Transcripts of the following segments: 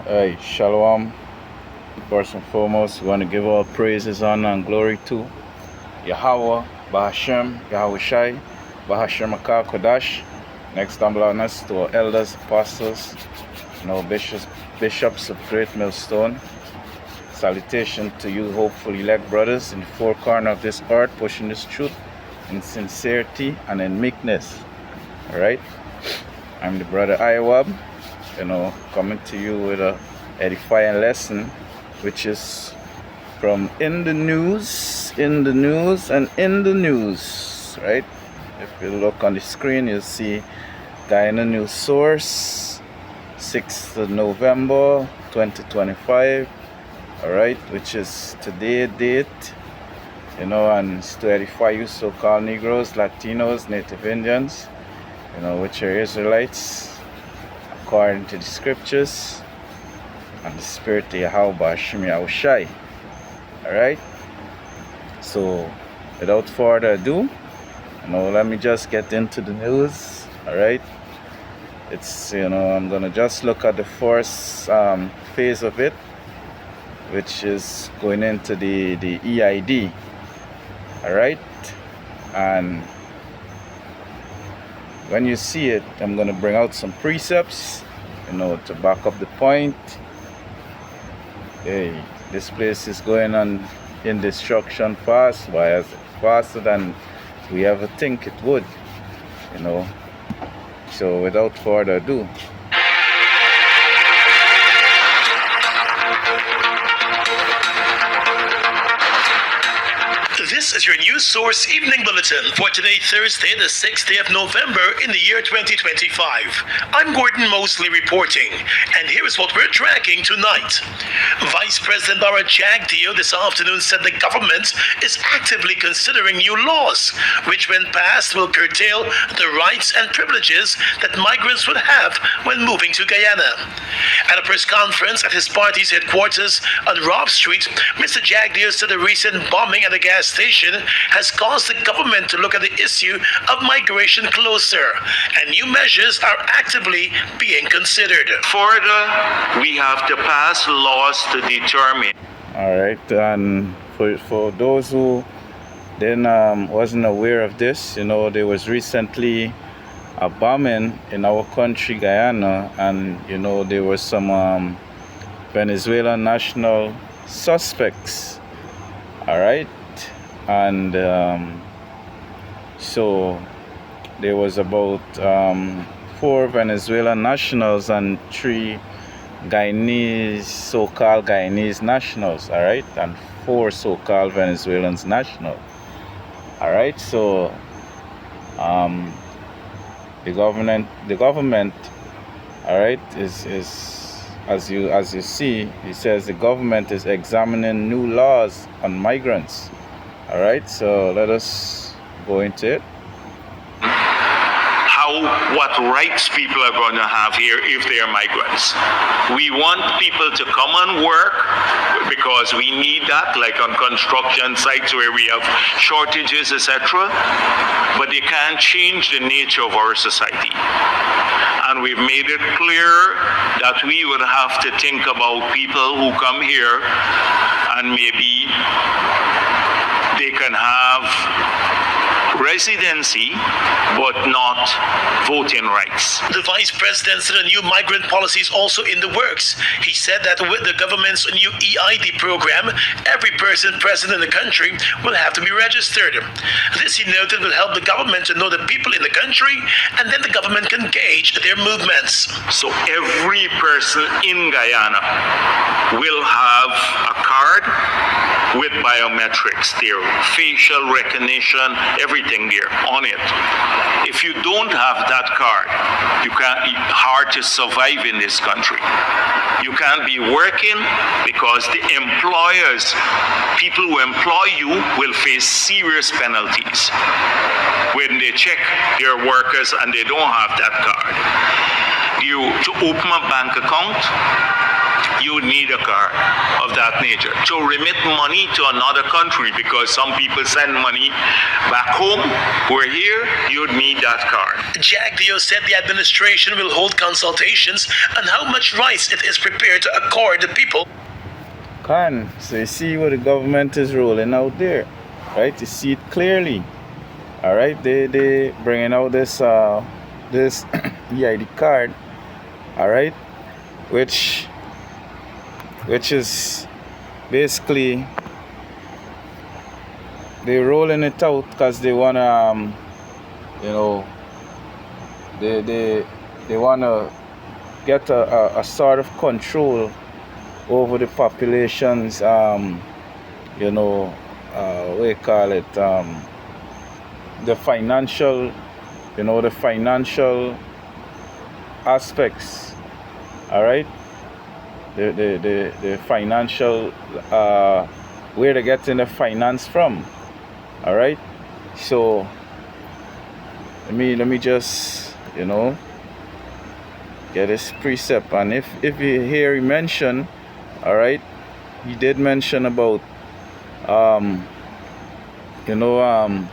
Hey, Shalom. First and foremost, we want to give all praises, honor, and glory to Yahweh, Bahashem, Yahweh Shai, Bahashem Akar Kodash. Next, humble honors to our elders, apostles, and our bishops of Great Millstone. Salutation to you, hopeful elect brothers in the four corners of this earth, pushing this truth in sincerity and in meekness. Alright? I'm the brother Iwab, coming to you with a edifying lesson, which is from in the news, right? If you look on the screen, you'll see Guyana News Source, 6th of November 2025, alright, which is today's date, and it's to edify you so-called Negroes, Latinos, Native Indians, which are Israelites, according to the scriptures and the spirit of Yahweh Shemi Shai. Alright? So, without further ado, let me just get into the news. Alright? It's, I'm going to just look at the first phase of it, which is going into the EID. Alright? And when you see it, I'm going to bring out some precepts, to back up the point. Hey, this place is going on in destruction fast, faster than we ever think it would, So without further ado, this is your news source evening bulletin for today, Thursday, the 6th day of November in the year 2025. I'm Gordon Mosley reporting, and here is what we're tracking tonight. Vice President Bara Jagdeo this afternoon said the government is actively considering new laws, which when passed will curtail the rights and privileges that migrants would have when moving to Guyana. At a press conference at his party's headquarters on Robb Street, Mr. Jagdeo said the recent bombing at a gas station has caused the government to look at the issue of migration closer, and new measures are actively being considered. Further, we have to pass laws to determine. All right, and for those who then wasn't aware of this, there was recently a bombing in our country, Guyana, and there were some Venezuelan national suspects. All right, and so there was about 4 Venezuelan nationals and 3 Guyanese, so-called Guyanese nationals, all right, and 4 so-called Venezuelans national. All right, so the government, all right, is as you see, he says the government is examining new laws on migrants. All right, so let us go into it. What rights people are going to have here if they are migrants. We want people to come and work because we need that, like on construction sites where we have shortages, etc. But they can't change the nature of our society. And we've made it clear that we would have to think about people who come here and maybe they can have residency but not voting rights. The Vice President said a new migrant policy is also in the works. He said that with the government's new EID program, every person present in the country will have to be registered. This, he noted, will help the government to know the people in the country, and then the government can gauge their movements. So every person in Guyana will have a card with biometrics there, facial recognition, everything there on it. If you don't have that card, it's hard to survive in this country. You can't be working because the employers, people who employ you, will face serious penalties when they check your workers and they don't have that card. To open a bank account, you need a card of that nature. To remit money to another country, because some people send money back home, we're here, you'd need that card. Jack Dio said the administration will hold consultations on how much rice it is prepared to accord the people. So you see what the government is rolling out there, right? You see it clearly. All right, they bringing out this this EID card, all right, which is basically they're rolling it out because they wanna you know, they wanna get a sort of control over the population's you know, what do you call it, the financial, you know, the financial aspects, all right, the financial where they're getting the finance from, all right. So let me just, you know, get this precept. And if you hear he mention, all right, he did mention about you know,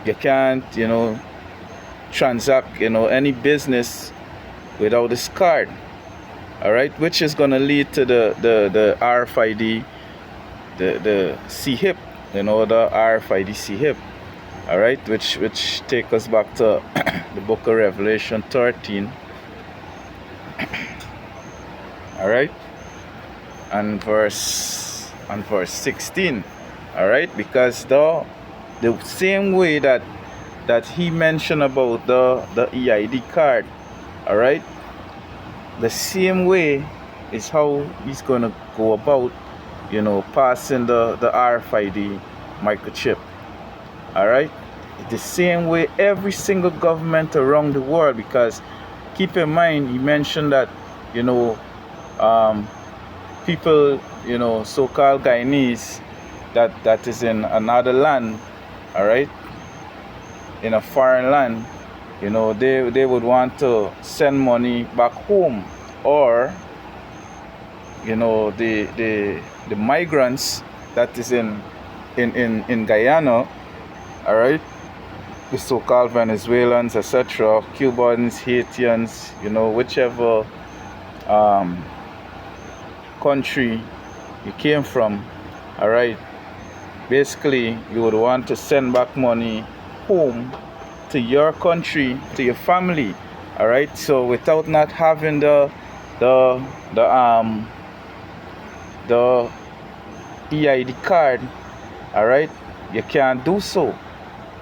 you can't, you know, transact, you know, any business without this card, all right, which is going to lead to the RFID, the CHIP, you know, the RFID CHIP, all right, which take us back to the book of Revelation 13, all right, and verse 16, all right, because the same way that he mentioned about the EID card, all right, the same way is how he's gonna go about, you know, passing the RFID microchip, all right, the same way every single government around the world. Because keep in mind, he mentioned that, you know, people, you know, so-called Guyanese that is in another land, all right, in a foreign land, you know, they would want to send money back home, or, you know, the migrants that is in Guyana, all right, the so-called Venezuelans, etc., Cubans, Haitians, you know, whichever country you came from, all right, basically you would want to send back money home to your country, to your family, all right. So without not having the EID card, all right, you can't do so,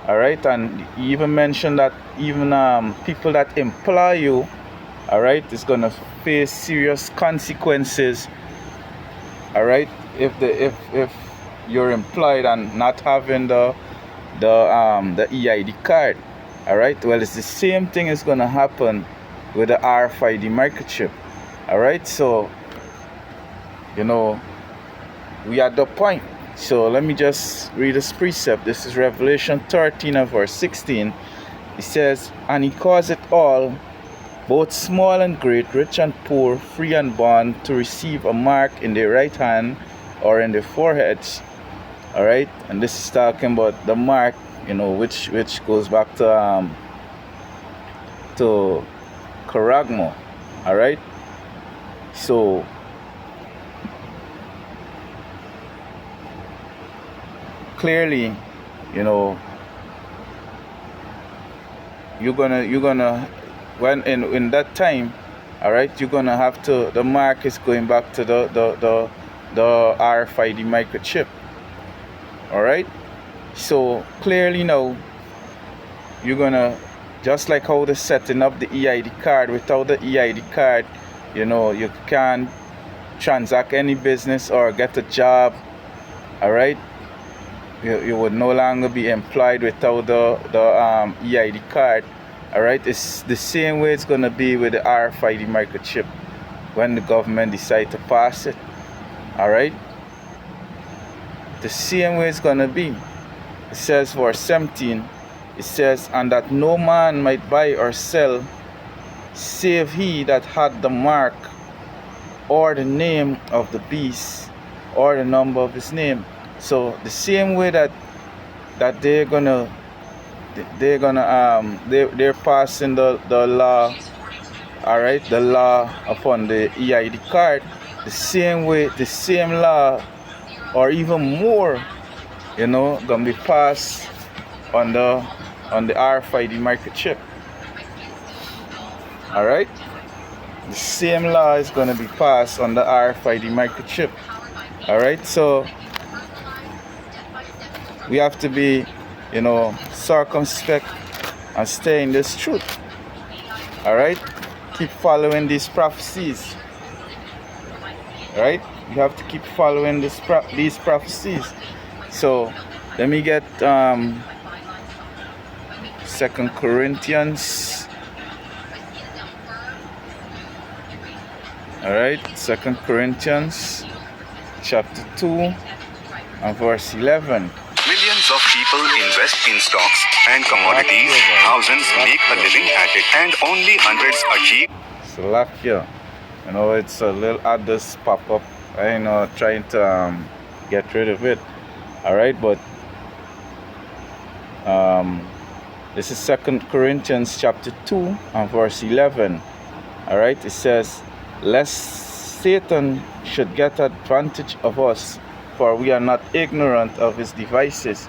all right. And he even mentioned that even people that employ you, all right, is gonna face serious consequences, all right, if you're employed and not having the EID card, all right. Well, it's the same thing is gonna happen with the RFID microchip, all right. So, you know, we at the point. So let me just read this precept. This is Revelation 13 and verse 16. It says, "And he caused it all, both small and great, rich and poor, free and bond, to receive a mark in their right hand or in their foreheads." All right, and this is talking about the mark, you know, which goes back to Caragmo, all right. So clearly, you know, you're gonna when in that time, all right, you're gonna have to, the mark is going back to the RFID microchip, all right. So clearly now you're gonna, just like how they're setting up the EID card, without the EID card, you know, you can't transact any business or get a job, all right. You would no longer be employed without the EID card, all right. It's the same way it's gonna be with the RFID microchip when the government decide to pass it, all right. The same way it's gonna be. It says verse 17, it says, "And that no man might buy or sell, save he that had the mark or the name of the beast or the number of his name. So the same way that they're passing the law, all right, the law upon the EID card, the same way, the same law or even more, gonna be passed on the RFID microchip. All right, the same law is gonna be passed on the RFID microchip. All right, so we have to be, circumspect and stay in this truth. All right, keep following these prophecies. All right, you have to keep following these prophecies. So let me get 2 Corinthians. All right, 2 Corinthians chapter 2 and verse 11. Millions of people invest in stocks and commodities, thousands make a living at it, and only hundreds achieve. Slovakia, it's a little others pop up. Trying to get rid of it. All right, but this is 2 Corinthians chapter 2 and verse 11. All right, it says, lest Satan should get advantage of us, for we are not ignorant of his devices.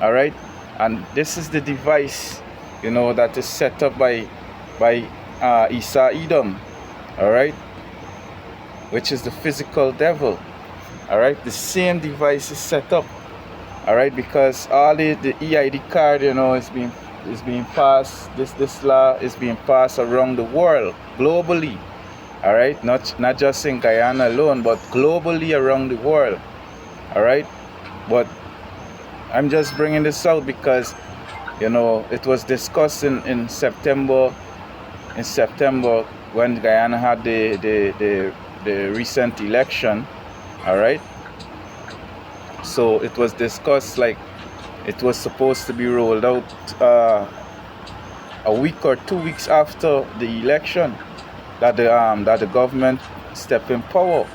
All right, and this is the device, that is set up by Esau Edom. All right, which is the physical devil. All right, the same device is set up. All right, because all the EID card, is being passed. This law is being passed around the world, globally. All right, not just in Guyana alone, but globally around the world. All right, but I'm just bringing this out because it was discussed in September. In September, when Guyana had the recent election. All right, so it was discussed like it was supposed to be rolled out a week or 2 weeks after the election, that the government step in power,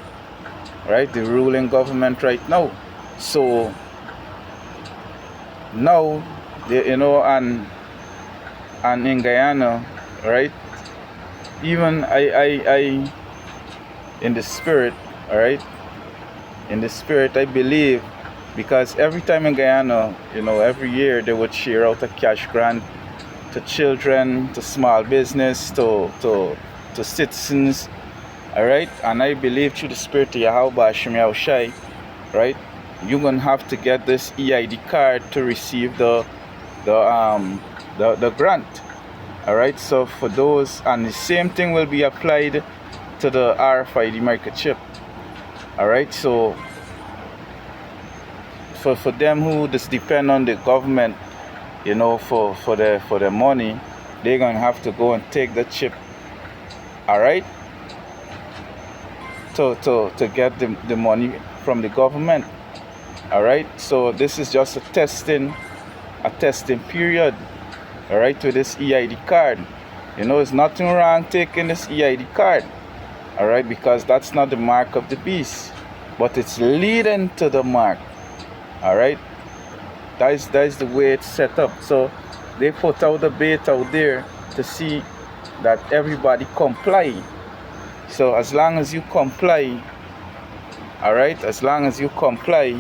right? The ruling government right now. So now, and in Guyana, right? Even I in the spirit, all right? In the spirit, I believe, because every time in Guyana, every year they would share out a cash grant to children, to small business, to citizens, all right? And I believe through the spirit of Yahweh Hashem Yahushai, right? You're gonna have to get this EID card to receive the grant, all right? So for those, and the same thing will be applied to the RFID microchip. All right, so for them who just depend on the government, for their money, they're gonna have to go and take the chip. All right, to get the money from the government. All right, so this is just a testing period. All right, with this EID card, there's nothing wrong taking this EID card. All right, because that's not the mark of the beast, but it's leading to the mark. All right, that is the way it's set up. So they put out the bait out there to see that everybody comply. So as long as you comply, all right, as long as you comply,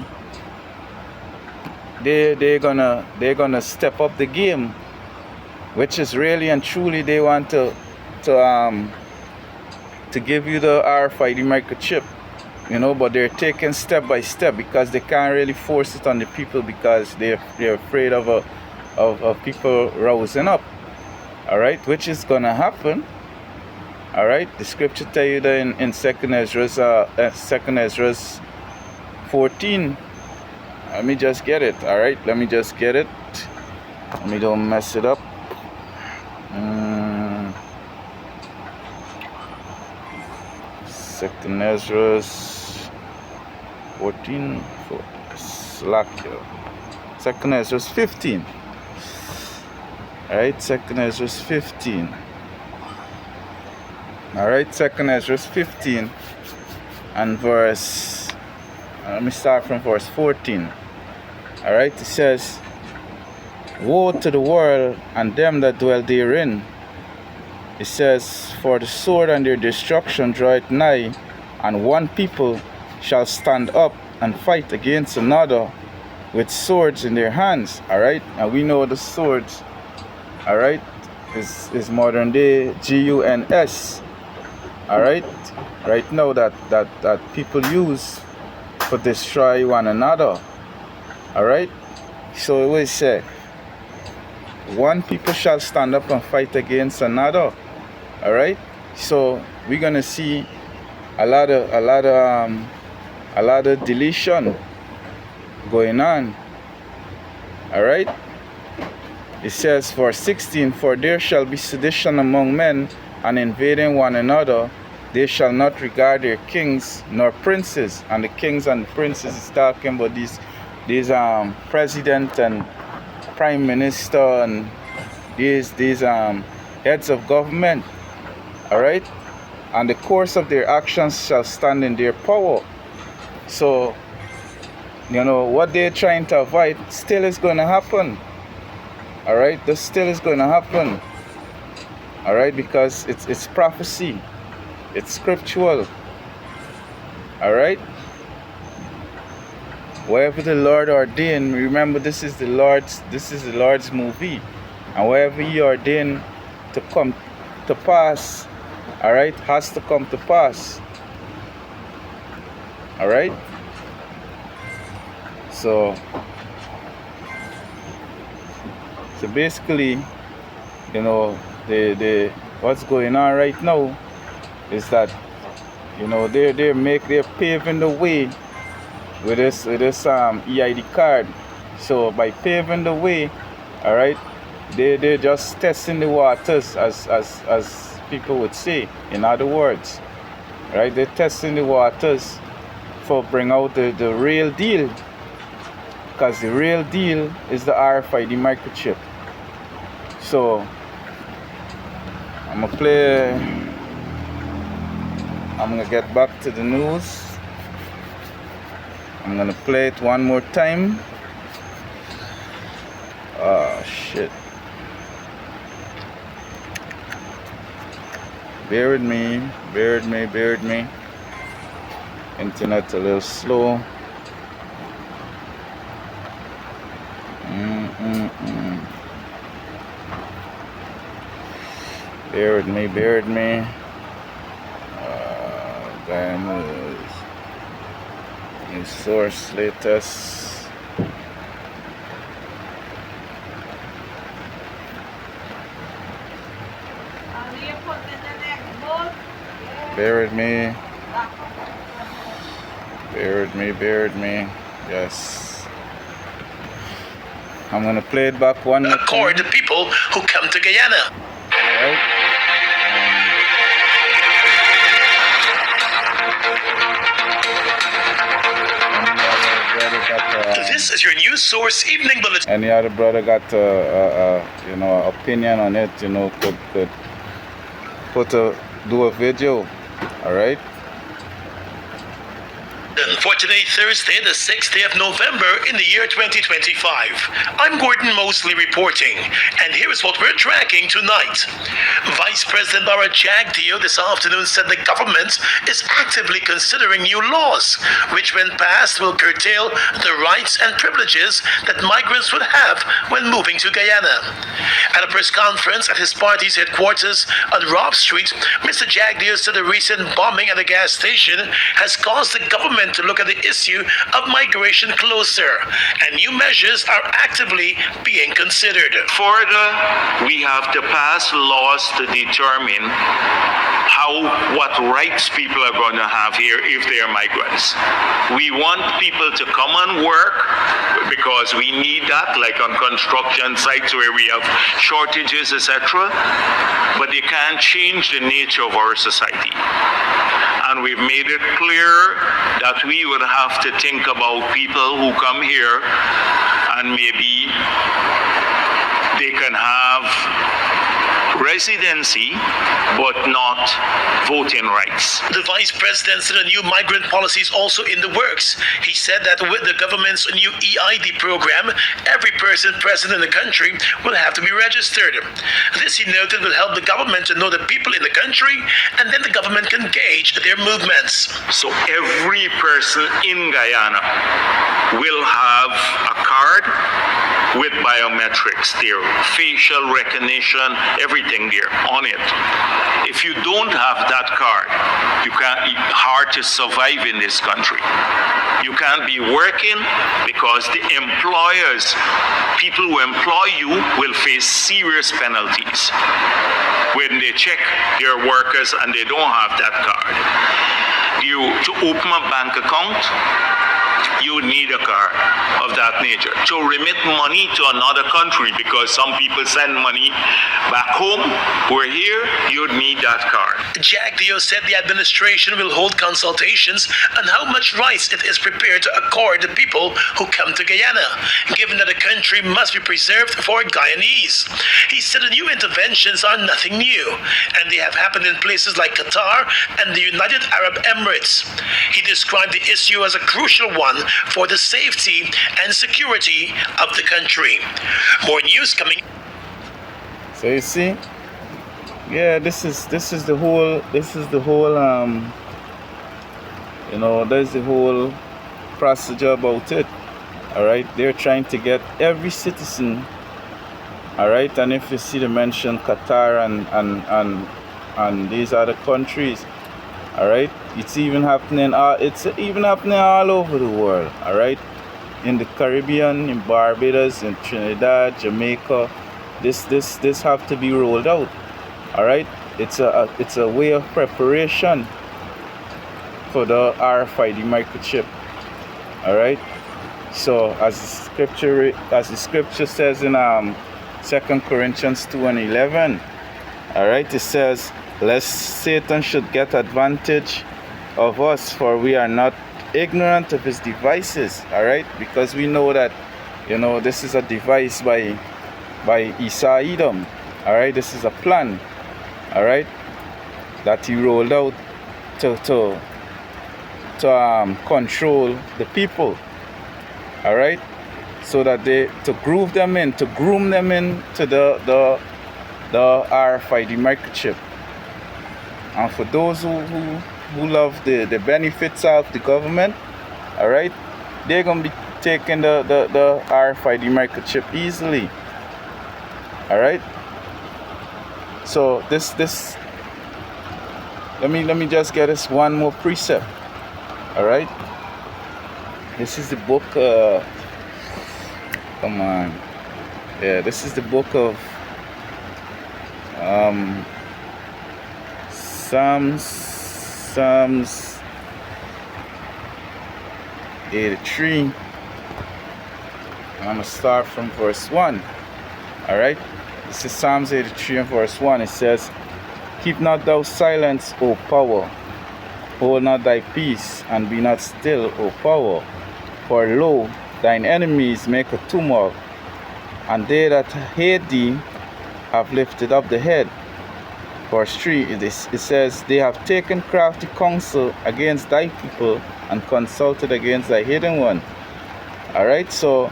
they're gonna step up the game, which is really and truly they want to give you the RFID microchip, but they're taking step by step because they can't really force it on the people because they're afraid of people rousing up. All right, which is gonna happen. All right, the scripture tell you that in 2 Ezra's 14. Let me just get it. All right, let me just get it. Let me don't mess it up. 2 Ezra's 14, Slovakia. 2 Ezra's 15. Alright, 2 Ezra's 15. Alright, 2 Ezra's 15. and verse, let me start from verse 14. Alright, it says, woe to the world and them that dwell therein. It says, for the sword and their destruction draweth nigh, and one people shall stand up and fight against another with swords in their hands. Alright, and we know the swords, alright, is modern day guns. Alright, right now that people use for destroy one another. Alright, so it will say, one people shall stand up and fight against another. Alright, so we're gonna see a lot of deletion going on. Alright, it says for 16, for there shall be sedition among men, and invading one another. They shall not regard their kings nor princes. And the kings and the princes is talking about these president and prime minister and these heads of government. Alright, and the course of their actions shall stand in their power. So, you know, what they're trying to avoid still is going to happen. Alright, this still is going to happen. Alright, because it's prophecy. It's scriptural. Alright? Wherever the Lord ordained, remember this is the Lord's movie. And wherever He ordained to come to pass, alright, has to come to pass. Alright? So basically, you know, the what's going on right now is that, you know, they're paving the way with this EID card. So by paving the way, all right, they're just testing the waters, as people would say. In other words, right, they're testing the waters for bring out the real deal, because the real deal is the RFID microchip. So I'm gonna get back to the news. I'm gonna play it one more time. Oh shit. Bear with me. Internet's a little slow. Bear with me. News source latest. Bear with me. Yes. I'm gonna play it back one more time. Accord the people who come to Guyana. Alright. This is your news source evening bulletin. Any other brother got you know, opinion on it, you know, could do a video. Alright. For today, Thursday, the 6th day of November in the year 2025. I'm Gordon Mosley reporting, and here is what we're tracking tonight. Vice President Barra Jagdeo this afternoon said the government is actively considering new laws, which when passed will curtail the rights and privileges that migrants would have when moving to Guyana. At a press conference at his party's headquarters on Robb Street, Mr. Jagdeo said the recent bombing at a gas station has caused the government to look at the issue of migration closer, and new measures are actively being considered. Further, we have to pass laws to determine what rights people are going to have here if they are migrants. We want people to come and work because we need that, like on construction sites where we have shortages, etc. But they can't change the nature of our society. And we've made it clear that we would have to think about people who come here and maybe they can have residency but not voting rights. The vice president said a new migrant policy is also in the works. He said that with the government's new EID program, every person present in the country will have to be registered. This, he noted, will help the government to know the people in the country, and then the government can gauge their movements. So every person in Guyana will have a card with biometrics there, facial recognition, everything there on it. If you don't have that card, it's hard to survive in this country. You can't be working because the employers, people who employ you, will face serious penalties when they check their workers and they don't have that card. To open a bank account, you need a card of that nature. To remit money to another country, because some people send money back home, we're here, you'd need that card. Jack Dio said the administration will hold consultations on how much rights it is prepared to accord to people who come to Guyana, given that the country must be preserved for Guyanese. He said the new interventions are nothing new, and they have happened in places like Qatar and the United Arab Emirates. He described the issue as a crucial one for the safety and security of the country. More news coming. So you see, yeah, this is the whole you know, there's the whole procedure about it. All right, they're trying to get every citizen. All right, and if you see the mention Qatar and these other countries, all right, it's even happening all over the world. All right, in the Caribbean, in Barbados, in Trinidad, Jamaica, this have to be rolled out. All right, it's a way of preparation for the RFID microchip. All right, so as the scripture says in 2 Corinthians 2:11, all right, it says, lest Satan should get advantage of us, for we are not ignorant of his devices. All right, because we know that, you know, this is a device by Esau Edom. All right, this is a plan, all right, that he rolled out to control the people. All right, so that to groom them in to the RFID microchip. And for those who love the benefits of the government, all right, they're gonna be taking the RFID microchip easily. All right. So this let me just get us one more precept. All right. This is the book. Come on. Yeah, this is the book of Psalms 83. I'm gonna start from verse 1. All right. This is Psalms 83 and verse 1. It says, keep not thou silence, O power. Hold not thy peace, and be not still, O power. For lo, thine enemies make a tumult, and they that hate thee have lifted up the head. Verse 3, it says, they have taken crafty counsel against thy people, and consulted against thy hidden one. All right, so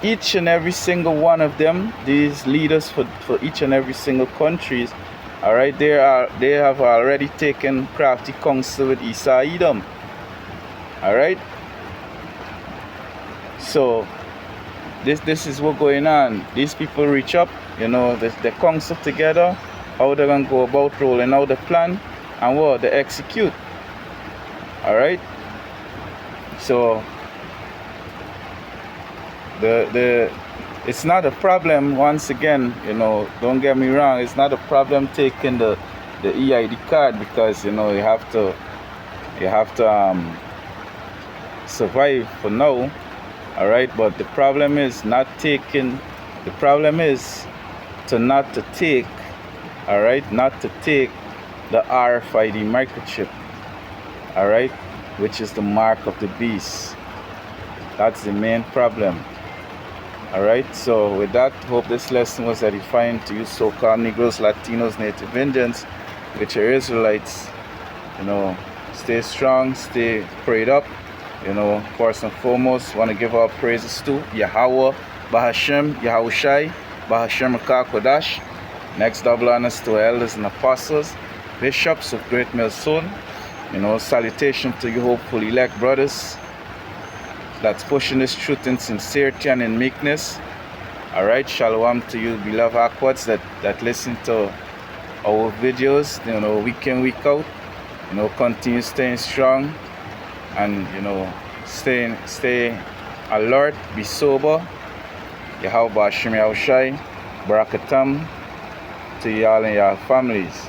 each and every single one of them, these leaders for each and every single countries, all right, they have already taken crafty counsel with Esau Edom. All right, so this is what's going on. These people reach up, you know, they counsel together how they're gonna go about rolling out the plan and what they execute. All right, so it's not a problem. Once again, you know, don't get me wrong, it's not a problem taking the EID card, because you know you have to survive for now. All right, but the problem is not to take, all right, not to take the RFID microchip, all right, which is the mark of the beast. That's the main problem. Alright, so with that, hope this lesson was edifying to you so-called Negroes, Latinos, Native Indians, which are Israelites. You know, stay strong, stay prayed up. You know, first and foremost, want to give our praises to Yahweh, Bahashem, Yahushai, Bahashem Kodash. Next, double honors to elders and apostles, bishops of Great Millstone. You know, salutation to you hopeful elect brothers that's pushing this truth in sincerity and in meekness. Alright, shalom to you beloved Aquats that listen to our videos, you know, week in, week out. You know, continue staying strong and, you know, stay alert, be sober. Yahweh Hashem Yahushai, Barakatam to y'all and your families.